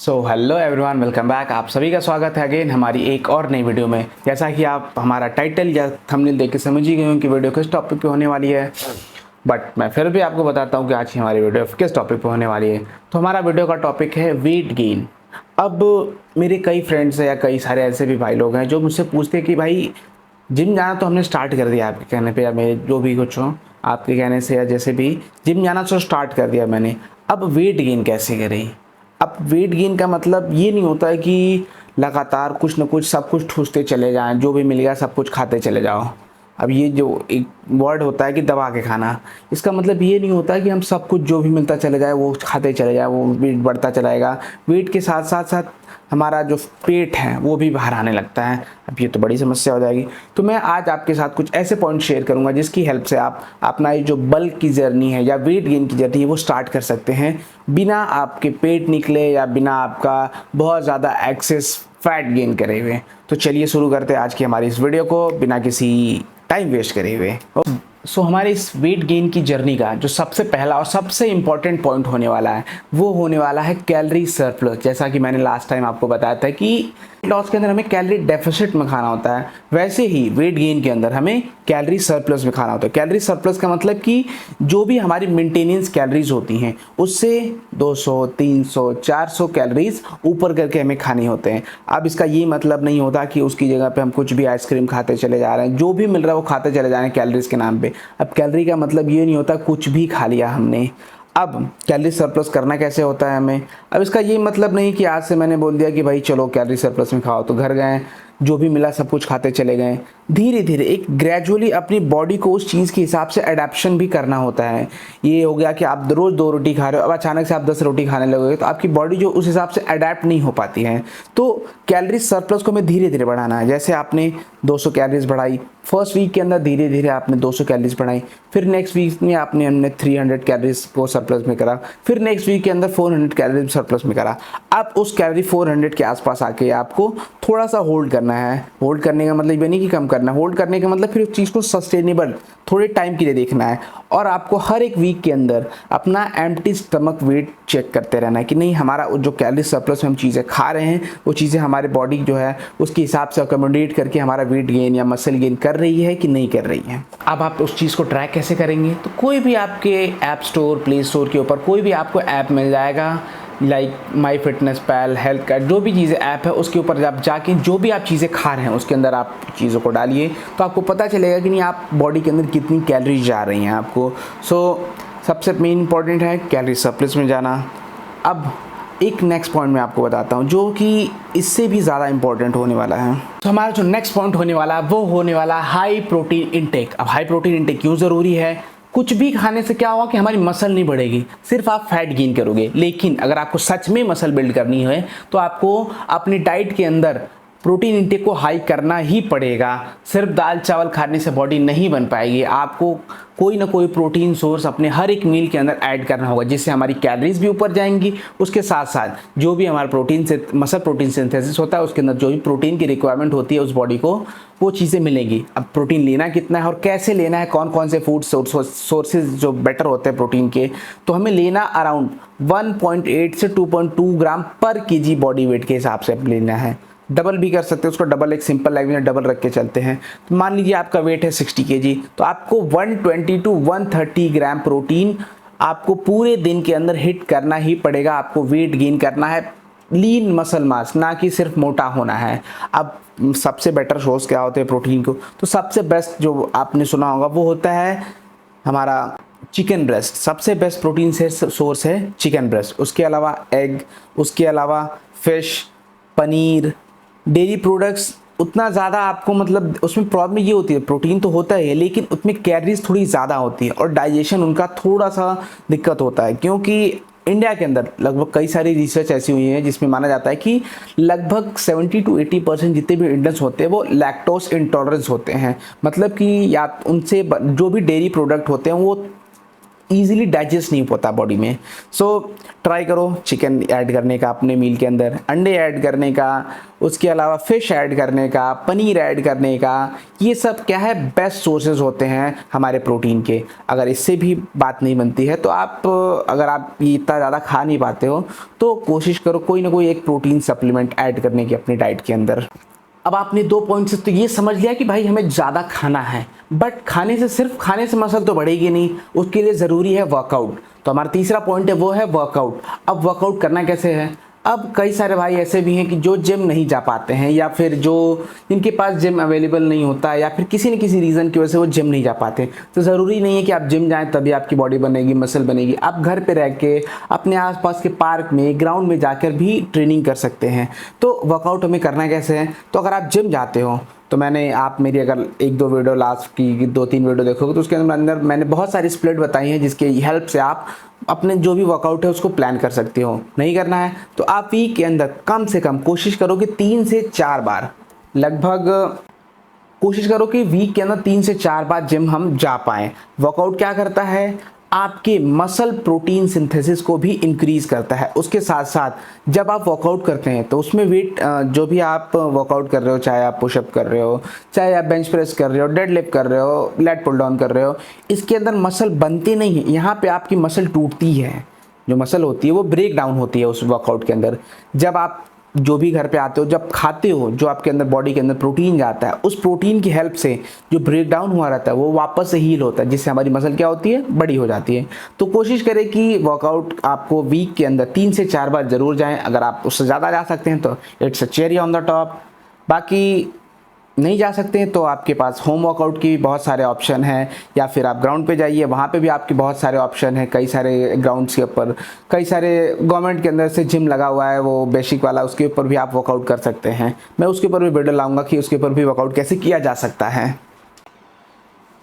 Hello everyone, welcome back. आप सभी का स्वागत है अगेन हमारी एक और नई वीडियो में। जैसा कि आप हमारा टाइटल या थंबनेल देख के समझ ही गए हो कि वीडियो किस टॉपिक पे होने वाली है, बट मैं फिर भी आपको बताता हूँ कि आज की हमारी वीडियो किस टॉपिक पे होने वाली है। तो हमारा वीडियो का टॉपिक है वेट गेन। अब मेरे कई फ्रेंड्स हैं या कई सारे ऐसे भी भाई लोग हैं जो मुझसे पूछते हैं कि भाई जिम जाना तो हमने स्टार्ट कर दिया, आपके कहने पे या मेरे जो भी कुछ हो आपके कहने से या जैसे भी जिम जाना तो स्टार्ट कर दिया मैंने, अब वेट गेन कैसे करें। अब वेट गेन का मतलब ये नहीं होता है कि लगातार कुछ ना कुछ सब कुछ ठूसते चले जाएं, जो भी मिल गया सब कुछ खाते चले जाओ। अब ये जो एक वर्ड होता है कि दबा के खाना, इसका मतलब ये नहीं होता है कि हम सब कुछ जो भी मिलता चले जाए वो खाते चले जाए, वो वेट बढ़ता चलाएगा। वेट के साथ साथ साथ हमारा जो पेट है वो भी बाहर आने लगता है। अब ये तो बड़ी समस्या हो जाएगी। तो मैं आज आपके साथ कुछ ऐसे पॉइंट शेयर करूंगा जिसकी हेल्प से आप अपना ये जो बल्क की जर्नी है या वेट गेन की जर्नी है वो स्टार्ट कर सकते हैं, बिना आपके पेट निकले या बिना आपका बहुत ज़्यादा एक्सेस फैट गेन करे हुए। तो चलिए शुरू करते हैं आज की हमारी इस वीडियो को बिना किसी टाइम वेस्ट करे हुए। सो हमारे इस वेट गेन की जर्नी का जो सबसे पहला और सबसे इम्पॉर्टेंट पॉइंट होने वाला है वो होने वाला है कैलोरी सरप्लस। जैसा कि मैंने लास्ट टाइम आपको बताया था कि लॉस के अंदर हमें कैलोरी डेफिसिट में खाना होता है, वैसे ही वेट गेन के अंदर हमें कैलोरी सरप्लस में खाना होता है। कैलोरी सरप्लस का मतलब कि जो भी हमारी मेंटेनेंस कैलोरीज होती हैं उससे 200, 300, 400 कैलोरीज ऊपर करके हमें खाने होते हैं। अब इसका ये मतलब नहीं होता कि उसकी जगह पे हम कुछ भी आइसक्रीम खाते चले जा रहे हैं, जो भी मिल रहा है वो खाते चले जा रहे हैं कैलोरीज के नाम पे। अब कैलोरी का मतलब ये नहीं होता कुछ भी खा लिया हमने। अब कैलोरी सरप्लस करना कैसे होता है हमें, अब इसका ये मतलब नहीं कि आज से मैंने बोल दिया कि भाई चलो कैलोरी सरप्लस में खाओ, तो घर गए जो भी मिला सब कुछ खाते चले गए। धीरे धीरे एक ग्रेजुअली अपनी बॉडी को उस चीज़ के हिसाब से अडेप्शन भी करना होता है। ये हो गया कि आप रोज़ 2 रोटी खा रहे हो, अब अचानक से आप 10 रोटी खाने लगोगे तो आपकी बॉडी जो उस हिसाब से अडेप्ट नहीं हो पाती है। तो कैलोरी सरप्लस को हमें धीरे धीरे बढ़ाना है। जैसे आपने 200 कैलोरीज बढ़ाई फर्स्ट वीक के अंदर, धीरे धीरे आपने 200 कैलोरीज बढ़ाई, फिर नेक्स्ट वीक में हमने 300 कैलोरीज को सरप्लस में करा, फिर नेक्स्ट वीक के अंदर 400 कैलोरीज सरप्लस में करा। अब उस कैलोरी 400 के आसपास आके आपको थोड़ा सा होल्ड करना है। होल्ड करने का मतलब ये नहीं कि कम करना, होल्ड करने का मतलब फिर उस चीज़ को सस्टेनेबल थोड़े टाइम के लिए देखना है। और आपको हर एक वीक के अंदर अपना एम्प्टी स्टमक वेट चेक करते रहना है कि नहीं हमारा जो कैलोरी सरप्लस में हम चीज़ें खा रहे हैं वो चीज़ें हमारे बॉडी जो है उसके हिसाब से अकोमोडेट करके हमारा वेट गेन या मसल गेन कर रही है कि नहीं कर रही है। अब आप उस चीज़ को ट्रैक कैसे करेंगे, तो कोई भी आपके ऐप स्टोर, प्ले स्टोर के ऊपर कोई भी आपको ऐप मिल जाएगा, like my fitness pal, health card, जो भी चीज़ें ऐप है उसके ऊपर आप जाके जो भी आप चीज़ें खा रहे हैं उसके अंदर आप चीज़ों को डालिए तो आपको पता चलेगा कि नहीं आप बॉडी के अंदर कितनी कैलोरीज जा रही हैं आपको। सबसे मेन इंपॉर्टेंट है कैलोरी सरप्लस में जाना। अब एक नेक्स्ट पॉइंट मैं आपको बताता हूँ जो कि इससे भी ज़्यादा इंपॉर्टेंट होने वाला है। तो हमारा जो नेक्स्ट पॉइंट होने वाला है वो होने वाला हाई प्रोटीन इंटेक। अब हाई प्रोटीन इंटेक क्यों ज़रूरी है, कुछ भी खाने से क्या होगा कि हमारी मसल नहीं बढ़ेगी, सिर्फ आप फैट गेन करोगे। लेकिन अगर आपको सच में मसल बिल्ड करनी है तो आपको अपनी डाइट के अंदर प्रोटीन इंटेक को हाई करना ही पड़ेगा। सिर्फ दाल चावल खाने से बॉडी नहीं बन पाएगी, आपको कोई ना कोई प्रोटीन सोर्स अपने हर एक मील के अंदर ऐड करना होगा जिससे हमारी कैलोरीज भी ऊपर जाएंगी। उसके साथ साथ जो भी हमारा प्रोटीन से मसल प्रोटीन सिंथेसिस होता है उसके अंदर जो भी प्रोटीन की रिक्वायरमेंट होती है उस बॉडी को वो चीज़ें मिलेंगी। अब प्रोटीन लेना कितना है और कैसे लेना है, कौन कौन से फूड सोर्सेज जो बेटर होते हैं प्रोटीन के, तो हमें लेना अराउंड 1.8 से 2.2 ग्राम पर केजी बॉडी वेट के हिसाब से लेना है। डबल भी कर सकते हैं उसको, डबल एक सिंपल लैंग्वेज में डबल रख के चलते हैं। तो मान लीजिए आपका वेट है 60 केजी, तो आपको 120 टू 130 ग्राम प्रोटीन आपको पूरे दिन के अंदर हिट करना ही पड़ेगा। आपको वेट गेन करना है, लीन मसल मास, ना कि सिर्फ मोटा होना है। अब सबसे बेटर सोर्स क्या होते हैं प्रोटीन को, तो सबसे बेस्ट जो आपने सुना होगा वो होता है हमारा चिकन ब्रेस्ट। सबसे बेस्ट प्रोटीन से सोर्स है चिकन ब्रेस्ट। उसके अलावा एग, उसके अलावा फिश, पनीर, डेयरी प्रोडक्ट्स उतना ज़्यादा आपको मतलब उसमें प्रॉब्लम ये होती है, प्रोटीन तो होता है लेकिन उसमें कैलोरीज थोड़ी ज़्यादा होती है और डाइजेशन उनका थोड़ा सा दिक्कत होता है। क्योंकि इंडिया के अंदर लगभग कई सारी रिसर्च ऐसी हुई है जिसमें माना जाता है कि लगभग 70 टू 80% जितने भी इंडियंस होते हैं वो लैक्टोस इंटॉलरेंस होते हैं। मतलब कि या उनसे जो भी डेयरी प्रोडक्ट होते हैं वो ईजिली डाइजेस्ट नहीं होता बॉडी में। सो ट्राई करो चिकन ऐड करने का अपने मील के अंदर, अंडे ऐड करने का, उसके अलावा फ़िश ऐड करने का, पनीर ऐड करने का। ये सब क्या है, बेस्ट सोर्सेज होते हैं हमारे प्रोटीन के। अगर इससे भी बात नहीं बनती है तो आप, अगर आप ये इतना ज़्यादा खा नहीं पाते हो तो कोशिश करो कोई ना कोई एक प्रोटीन सप्लीमेंट ऐड करने की अपनी डाइट के अंदर। अब आपने 2 पॉइंट से तो ये समझ लिया कि भाई हमें ज़्यादा खाना है, बट खाने से, सिर्फ खाने से मसल तो बढ़ेगी नहीं, उसके लिए ज़रूरी है वर्कआउट। तो हमारा तीसरा पॉइंट है वो है वर्कआउट। अब वर्कआउट करना कैसे है? अब कई सारे भाई ऐसे भी हैं कि जो जिम नहीं जा पाते हैं, या फिर जो जिनके पास जिम अवेलेबल नहीं होता, या फिर किसी न किसी रीज़न की वजह से वो जिम नहीं जा पाते। तो ज़रूरी नहीं है कि आप जिम जाएं तभी आपकी बॉडी बनेगी, मसल बनेगी। आप घर पे रह के अपने आसपास के पार्क में, ग्राउंड में जाकर भी ट्रेनिंग कर सकते हैं। तो वर्कआउट हमें करना कैसे है? तो अगर आप जिम जाते हो तो आप मेरी अगर 1-2 वीडियो, लास्ट की 2-3 वीडियो देखोगे तो उसके अंदर मैंने बहुत सारी स्प्लिट बताई हैं जिसके हेल्प से आप अपने जो भी वर्कआउट है उसको प्लान कर सकते हो। नहीं करना है तो आप वीक के अंदर कम से कम कोशिश करो कि 3 से 4 बार, लगभग कोशिश करो कि वीक के अंदर 3 से 4 बार जिम हम जा पाएँ। वर्कआउट क्या करता है? आपके मसल प्रोटीन सिंथेसिस को भी इंक्रीज़ करता है। उसके साथ साथ जब आप वर्कआउट करते हैं तो उसमें वेट, जो भी आप वर्कआउट कर रहे हो, चाहे आप पुशअप कर रहे हो, चाहे आप बेंच प्रेस कर रहे हो, डेडलिफ्ट कर रहे हो, लेट पुल डाउन कर रहे हो, इसके अंदर मसल बनती नहीं है, यहाँ पे आपकी मसल टूटती है। जो मसल होती है वो ब्रेक डाउन होती है उस वर्कआउट के अंदर। जब आप जो भी घर पे आते हो, जब खाते हो, जो आपके अंदर बॉडी के अंदर प्रोटीन जाता है, उस प्रोटीन की हेल्प से जो ब्रेक डाउन हुआ रहता है वो वापस से हील होता है, जिससे हमारी मसल क्या होती है, बड़ी हो जाती है। तो कोशिश करें कि वर्कआउट आपको वीक के अंदर 3 से 4 बार ज़रूर जाएं। अगर आप उससे ज़्यादा जा सकते हैं तो it's a cherry on the top. बाकी नहीं जा सकते हैं तो आपके पास होम वर्कआउट की बहुत सारे ऑप्शन हैं, या फिर आप ग्राउंड पे जाइए, वहाँ पे भी आपके बहुत सारे ऑप्शन हैं। कई सारे ग्राउंड्स के ऊपर, कई सारे गवर्नमेंट के अंदर से जिम लगा हुआ है, वो बेसिक वाला, उसके ऊपर भी आप वर्कआउट कर सकते हैं। मैं उसके ऊपर भी वीडियो लाऊंगा कि उसके ऊपर भी वर्कआउट कैसे किया जा सकता है।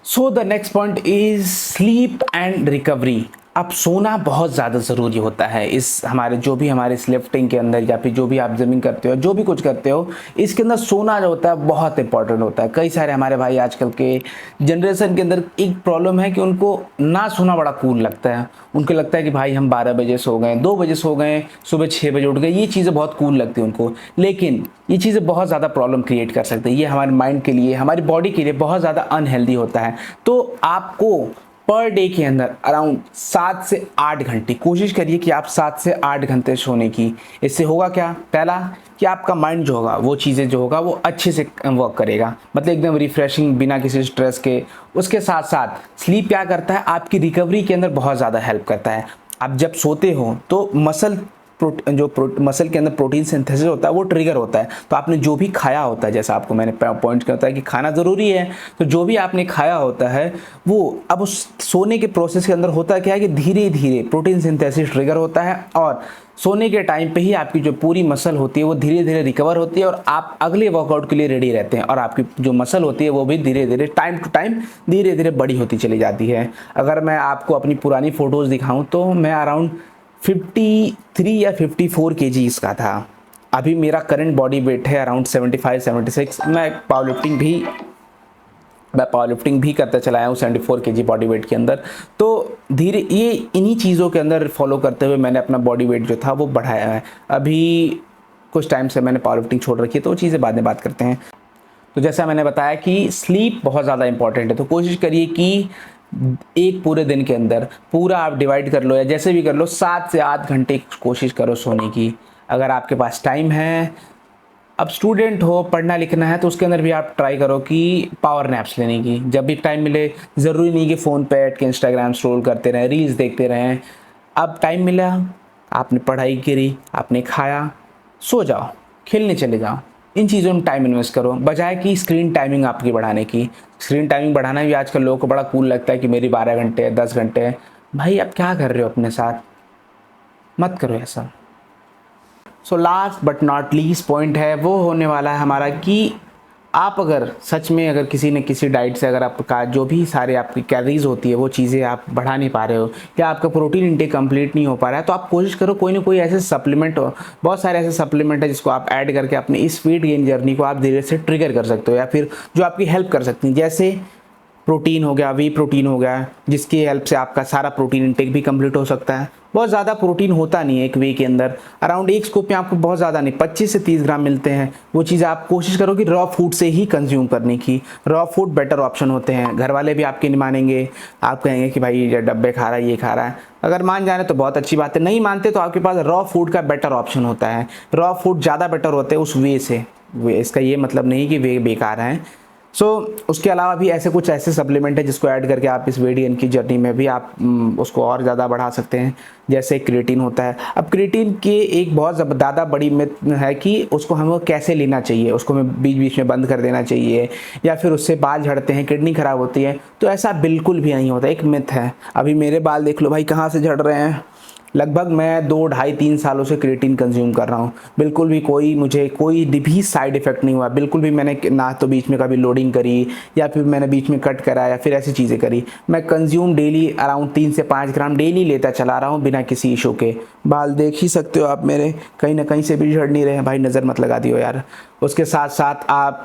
So the next point is sleep and recovery. अब सोना बहुत ज़्यादा ज़रूरी होता है इस हमारे, जो भी हमारे इस लिफ्टिंग के अंदर, या फिर जो भी आप जिमिंग करते हो, जो भी कुछ करते हो, इसके अंदर सोना जो होता है बहुत इंपॉर्टेंट होता है। कई सारे हमारे भाई आजकल के जनरेशन के अंदर एक प्रॉब्लम है कि उनको ना सोना बड़ा कूल लगता है। उनको लगता है कि भाई हम 12 बजे सो गए, 2 बजे सो गए, सुबह 6 बजे उठ गए, ये चीज़ें बहुत कूल लगती हैं उनको। लेकिन ये चीज़ें बहुत ज़्यादा प्रॉब्लम क्रिएट कर सकती है। ये हमारे माइंड के लिए, हमारी बॉडी के लिए बहुत ज़्यादा अनहेल्दी होता है। तो आपको पर डे के अंदर अराउंड 7 से 8 घंटे कोशिश करिए कि आप 7 से 8 घंटे सोने की। इससे होगा क्या? पहला कि आपका माइंड जो होगा, वो चीज़ें जो होगा वो अच्छे से वर्क करेगा, मतलब एकदम रिफ्रेशिंग, बिना किसी स्ट्रेस के। उसके साथ साथ स्लीप क्या करता है, आपकी रिकवरी के अंदर बहुत ज़्यादा हेल्प करता है। आप जब सोते हो तो मसल मसल के अंदर प्रोटीन सिंथेसिस होता है वो ट्रिगर होता है। तो आपने जो भी खाया होता है, जैसा आपको मैंने पॉइंट करता है कि खाना ज़रूरी है, तो जो भी आपने खाया होता है वो अब उस सोने के प्रोसेस के अंदर होता क्या है कि धीरे धीरे प्रोटीन सिंथेसिस ट्रिगर होता है, और सोने के टाइम पे ही आपकी जो पूरी मसल होती है वो धीरे धीरे रिकवर होती है, और आप अगले वर्कआउट के लिए रेडी रहते हैं। और आपकी जो मसल होती है वो भी धीरे धीरे, टाइम टू टाइम, धीरे धीरे बड़ी होती चली जाती है। अगर मैं आपको अपनी पुरानी फ़ोटोज़ दिखाऊँ तो मैं अराउंड 53 या 54 केजीज़ का था। अभी मेरा करंट बॉडी वेट है अराउंड 75-76। मैं पावर लिफ्टिंग भी करता चला आया हूँ 74 केजी बॉडी वेट के अंदर। तो धीरे ये इन्हीं चीज़ों के अंदर फॉलो करते हुए मैंने अपना बॉडी वेट जो था वो बढ़ाया है। अभी कुछ टाइम से मैंने पावर लिफ्टिंग छोड़ रखी है, तो वो चीज़ें बाद में बात करते हैं। तो जैसा मैंने बताया कि स्लीप बहुत ज़्यादा इंपॉर्टेंट है, तो कोशिश करिए कि एक पूरे दिन के अंदर पूरा आप डिवाइड कर लो, या जैसे भी कर लो, 7 से 8 घंटे कोशिश करो सोने की। अगर आपके पास टाइम है, अब स्टूडेंट हो, पढ़ना लिखना है, तो उसके अंदर भी आप ट्राई करो कि पावर नैप्स लेने की जब भी टाइम मिले। ज़रूरी नहीं कि फ़ोन पे बैठ के इंस्टाग्राम स्क्रॉल करते रहें, रील्स देखते रहें। अब टाइम मिला, आपने पढ़ाई करी, आपने खाया, सो जाओ, खेलने चले जाओ। इन चीज़ों में टाइम इन्वेस्ट करो, बजाय कि स्क्रीन टाइमिंग आपकी बढ़ाने की। स्क्रीन टाइमिंग बढ़ाना भी आजकल लोगों को बड़ा कूल लगता है कि मेरी 12 घंटे है, 10 घंटे है। भाई आप क्या कर रहे हो अपने साथ? मत करो ऐसा। So last but not least point है वो होने वाला है हमारा कि आप अगर सच में, अगर किसी न किसी डाइट से अगर आपका जो भी सारे आपकी कैलोरीज होती है वो चीज़ें आप बढ़ा नहीं पा रहे हो, या आपका प्रोटीन इंटेक कंप्लीट नहीं हो पा रहा है, तो आप कोशिश करो कोई ना कोई ऐसे सप्लीमेंट हो, बहुत सारे ऐसे सप्लीमेंट है जिसको आप ऐड करके अपनी इस वेट गेन जर्नी को आप धीरे से ट्रिगर कर सकते हो, या फिर जो आपकी हेल्प कर सकती हैं। जैसे प्रोटीन हो गया, वी प्रोटीन हो गया, जिसकी हेल्प से आपका सारा प्रोटीन इंटेक भी कंप्लीट हो सकता है। बहुत ज़्यादा प्रोटीन होता नहीं है एक वे के अंदर, अराउंड एक स्कूप में आपको बहुत ज़्यादा नहीं 25 से 30 ग्राम मिलते हैं। वो चीज़ आप कोशिश करो कि रॉ फूड से ही कंज्यूम करने की। रॉ फूड बेटर ऑप्शन होते हैं। घर वाले भी आपके नहीं मानेंगे, आप कहेंगे कि भाई ये डब्बे खा रहा है, ये खा रहा है। अगर मान जाए तो बहुत अच्छी बात है, नहीं मानते तो आपके पास रॉ फूड का बेटर ऑप्शन होता है। रॉ फूड ज़्यादा बेटर होते हैं उस वे से। इसका ये मतलब नहीं कि वे बेकार हैं। उसके अलावा भी ऐसे सप्लीमेंट है जिसको ऐड करके आप इस वेट गेन की जर्नी में भी आप उसको और ज़्यादा बढ़ा सकते हैं। जैसे क्रिएटिन होता है। अब क्रिएटिन की एक बहुत ज़्यादा बड़ी मिथ है कि उसको हमें कैसे लेना चाहिए, उसको हमें बीच बीच में बंद कर देना चाहिए या फिर उससे बाल झड़ते हैं, किडनी खराब होती है। तो ऐसा बिल्कुल भी नहीं होता, एक मिथ है। अभी मेरे बाल देख लो भाई कहाँ से झड़ रहे हैं। लगभग मैं 2 ढाई 3 सालों से क्रिएटिन कंज्यूम कर रहा हूँ। बिल्कुल भी मुझे कोई भी साइड इफ़ेक्ट नहीं हुआ। बिल्कुल भी मैंने ना तो बीच में कभी लोडिंग करी या फिर मैंने बीच में कट करा या फिर ऐसी चीज़ें करी। मैं कंज्यूम डेली अराउंड 3 से 5 ग्राम डेली लेता चला रहा हूँ बिना किसी इशू के। बाल देख ही सकते हो आप मेरे, कहीं ना कहीं से भी झड़ नहीं रहे हैं भाई, नज़र मत लगा दियो यार। उसके साथ साथ आप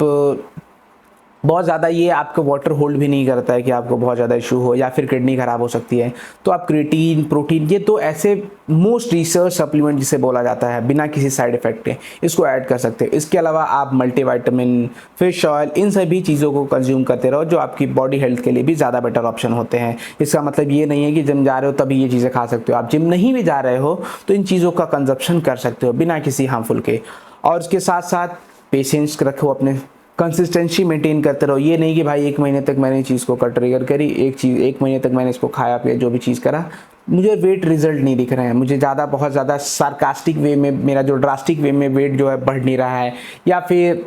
बहुत ज़्यादा ये आपको वाटर होल्ड भी नहीं करता है कि आपको बहुत ज़्यादा इशू हो या फिर किडनी ख़राब हो सकती है। तो आप क्रिएटिन, प्रोटीन, ये तो ऐसे मोस्ट रिसर्च सप्लीमेंट जिसे बोला जाता है बिना किसी साइड इफ़ेक्ट के, इसको ऐड कर सकते हैं। इसके अलावा आप मल्टीविटामिन, फिश ऑयल, इन सभी चीज़ों को कंज्यूम करते रहो जो आपकी बॉडी हेल्थ के लिए भी ज़्यादा बेटर ऑप्शन होते हैं। इसका मतलब ये नहीं है कि जिम जा रहे हो तभी ये चीज़ें खा सकते हो। आप जिम नहीं भी जा रहे हो तो इन चीज़ों का कंजप्शन कर सकते हो बिना किसी हार्मफुल के। और उसके साथ साथ पेशेंस रखो, अपने कंसिस्टेंसी मेंटेन करते रहो। ये नहीं कि भाई 1 महीने तक मैंने चीज़ को ट्रिगर करी, 1 महीने तक मैंने इसको खाया पिया, जो भी चीज़ करा, मुझे वेट रिजल्ट नहीं दिख रहे हैं। मुझे बहुत ज़्यादा सार्कास्टिक वे में, मेरा जो ड्रास्टिक वे में वेट जो है बढ़ नहीं रहा है, या फिर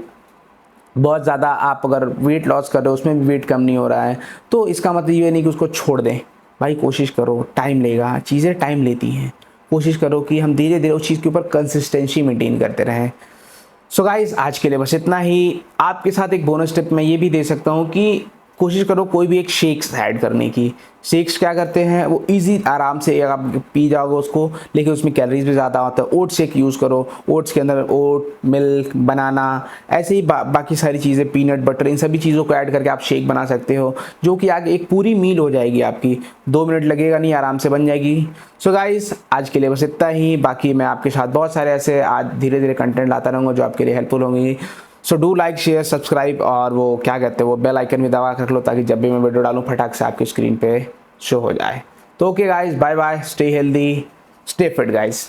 बहुत ज़्यादा आप अगर वेट लॉस कर रहे हो उसमें भी वेट कम नहीं हो रहा है, तो इसका मतलब ये नहीं कि उसको छोड़ दें। भाई कोशिश करो, टाइम लेगा, चीज़ें टाइम लेती हैं। कोशिश करो कि हम धीरे धीरे उस चीज़ के ऊपर कंसिस्टेंसी मेंटेन करते रहें। सो गाइस, आज के लिए बस इतना ही। आपके साथ एक बोनस टिप मैं ये भी दे सकता हूँ कि कोशिश करो कोई भी एक शेक्स ऐड करने की। शेक्स क्या करते हैं, वो इजी आराम से आप पी जाओगे उसको, लेकिन उसमें कैलोरीज भी ज़्यादा होता है। ओट्स शेक यूज़ करो, ओट्स के अंदर ओट, मिल्क, बनाना, ऐसे ही बाकी सारी चीज़ें, पीनट बटर, इन सभी चीज़ों को ऐड करके आप शेक बना सकते हो, जो कि आगे एक पूरी मील हो जाएगी आपकी। 2 मिनट लगेगा नहीं, आराम से बन जाएगी। सो गाइस, आज के लिए बस इतना ही। बाकी मैं आपके साथ बहुत सारे ऐसे आज धीरे धीरे कंटेंट लाता रहूँगा जो आपके लिए हेल्पफुल होंगे। So do like, share, subscribe, और वो क्या कहते हैं, वो बेल आइकन भी दबा कर लो ताकि जब भी मैं वीडियो डालूँ फटाक से आपकी स्क्रीन पे शो हो जाए। तो okay guys, bye bye, stay healthy, stay fit guys.